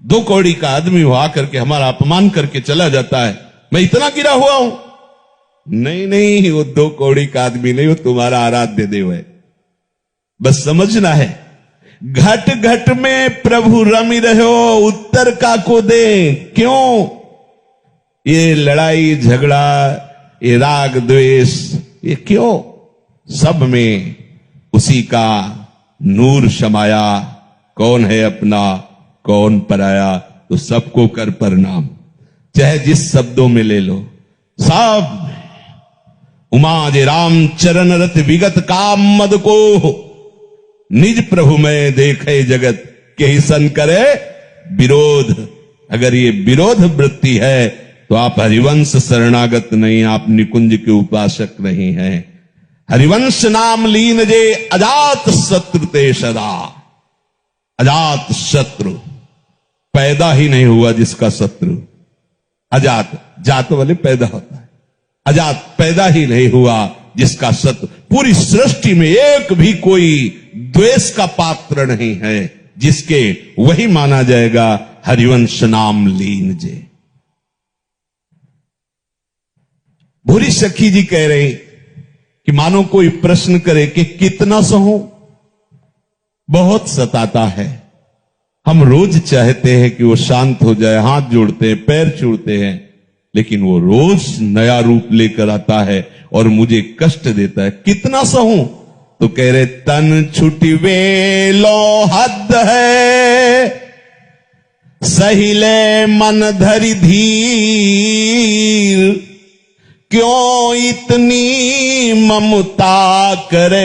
2 कौड़ी का आदमी हो आकर के हमारा अपमान करके चला जाता है, मैं इतना गिरा हुआ हूं। नहीं नहीं, वो 2 कौड़ी का आदमी नहीं, वो तुम्हारा आराध्य देव है। बस समझना है, घट घट में प्रभु रमि रहो, उत्तर का को दे। क्यों ये लड़ाई झगड़ा, ये राग द्वेष, ये क्यों? सब में उसी का नूर समाया। कौन है अपना कौन पराया, तो सबको कर प्रणाम। चाहे जिस शब्दों में ले लो, सब उमा जे राम चरण रत विगत काम मद को, निज प्रभु में देखे जगत के ही सन करे विरोध। अगर ये विरोध वृत्ति है तो आप हरिवंश शरणागत नहीं, आप निकुंज के उपासक नहीं हैं। हरिवंश नाम लीन जे अजात शत्रु ते सदा। अजात शत्रु, पैदा ही नहीं हुआ जिसका शत्रु। अजात, जात वाले पैदा होता है, अजात पैदा ही नहीं हुआ जिसका शत्रु। पूरी सृष्टि में एक भी कोई द्वेष का पात्र नहीं है जिसके वही माना जाएगा हरिवंश नाम लीन जे। भूरी सखी जी कह रहे कि मानो कोई प्रश्न करे कि कितना सहूं, बहुत सताता है। हम रोज चाहते हैं कि वो शांत हो जाए, हाथ जोड़ते हैं, पैर छूते हैं, लेकिन वो रोज नया रूप लेकर आता है और मुझे कष्ट देता है। कितना सहूं? तो कह रहे तन छुटी वेलो हद है, सहिले मन धरि धीर, क्यों इतनी ममता करे,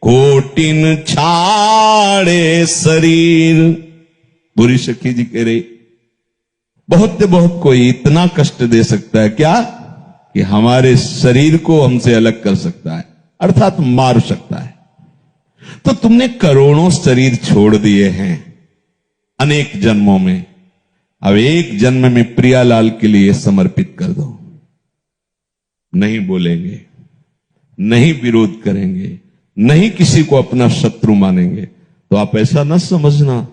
कोटिन छाड़े शरीर। बुरी सखी जी कह रही बहुत कोई इतना कष्ट दे सकता है क्या कि हमारे शरीर को हमसे अलग कर सकता है, अर्थात मार सकता है। तो तुमने करोड़ों शरीर छोड़ दिए हैं अनेक जन्मों में, अब एक जन्म में प्रियालाल के लिए समर्पित कर दो। नहीं बोलेंगे, नहीं विरोध करेंगे, नहीं किसी को अपना शत्रु मानेंगे। तो आप ऐसा न समझना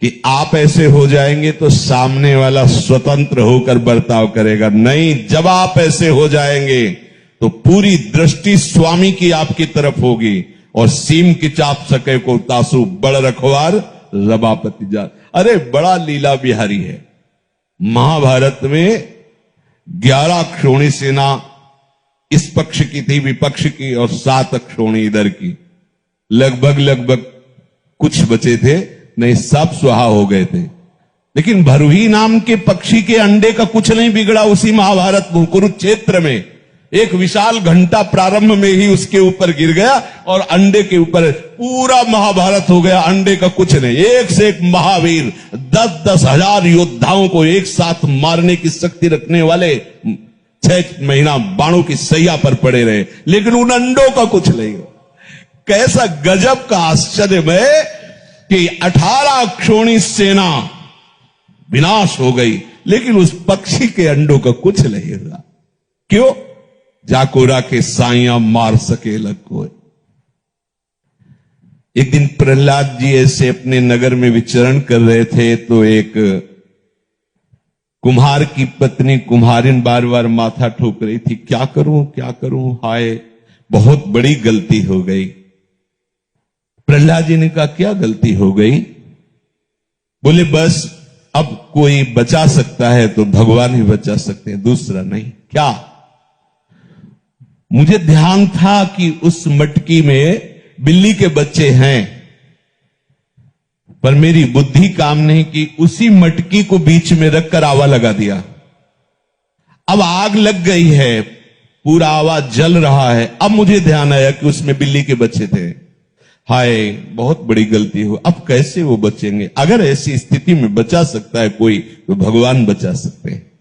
कि आप ऐसे हो जाएंगे तो सामने वाला स्वतंत्र होकर बर्ताव करेगा। नहीं, जब आप ऐसे हो जाएंगे तो पूरी दृष्टि स्वामी की आपकी तरफ होगी। और सीम की चाप सके को तासु बड़ रखवार रबापति जा। अरे बड़ा लीला बिहारी है। महाभारत में 11 अक्षौणी सेना इस पक्ष की थी, विपक्ष की, और 7 अक्षौणी इधर की। लगभग कुछ बचे थे, नहीं सब स्वाहा हो गए थे। लेकिन भरुही नाम के पक्षी के अंडे का कुछ नहीं बिगड़ा। उसी महाभारत कुरुक्षेत्र में एक विशाल घंटा प्रारंभ में ही उसके ऊपर गिर गया और अंडे के ऊपर पूरा महाभारत हो गया। अंडे का कुछ नहीं। एक से एक महावीर, 10-10 हजार योद्धाओं को एक साथ मारने की शक्ति रखने वाले 6 महीना बाणों की सैया पर पड़े रहे, लेकिन उन अंडों का कुछ नहीं। कैसा गजब का आश्चर्यमय कि 18 अक्षौणी सेना विनाश हो गई, लेकिन उस पक्षी के अंडों का कुछ नहीं हुआ। क्यों? जाकोरा के साइया मार सके लग को। एक दिन प्रहलाद जी ऐसे अपने नगर में विचरण कर रहे थे तो एक कुम्हार की पत्नी कुम्हारिन बार बार माथा ठोक रही थी, क्या करूं, हाय बहुत बड़ी गलती हो गई। प्रहलाद जी ने कहा क्या गलती हो गई? बोले बस अब कोई बचा सकता है तो भगवान ही बचा सकते हैं, दूसरा नहीं। क्या? मुझे ध्यान था कि उस मटकी में बिल्ली के बच्चे हैं, पर मेरी बुद्धि काम नहीं की, उसी मटकी को बीच में रखकर आवा लगा दिया। अब आग लग गई है, पूरा आवा जल रहा है। अब मुझे ध्यान आया कि उसमें बिल्ली के बच्चे थे। हाय बहुत बड़ी गलती हो, अब कैसे वो बचेंगे? अगर ऐसी स्थिति में बचा सकता है कोई तो भगवान बचा सकते हैं।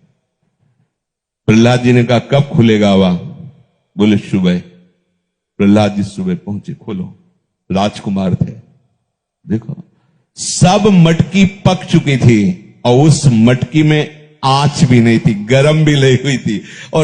प्रहलाद जी ने कहा कब खुलेगा आवा? बोले सुबह। प्रहलाद जी सुबह पहुंचे, खोलो। राजकुमार थे। देखो सब मटकी पक चुकी थी और उस मटकी में आंच भी नहीं थी, गर्म भी नहीं हुई थी। और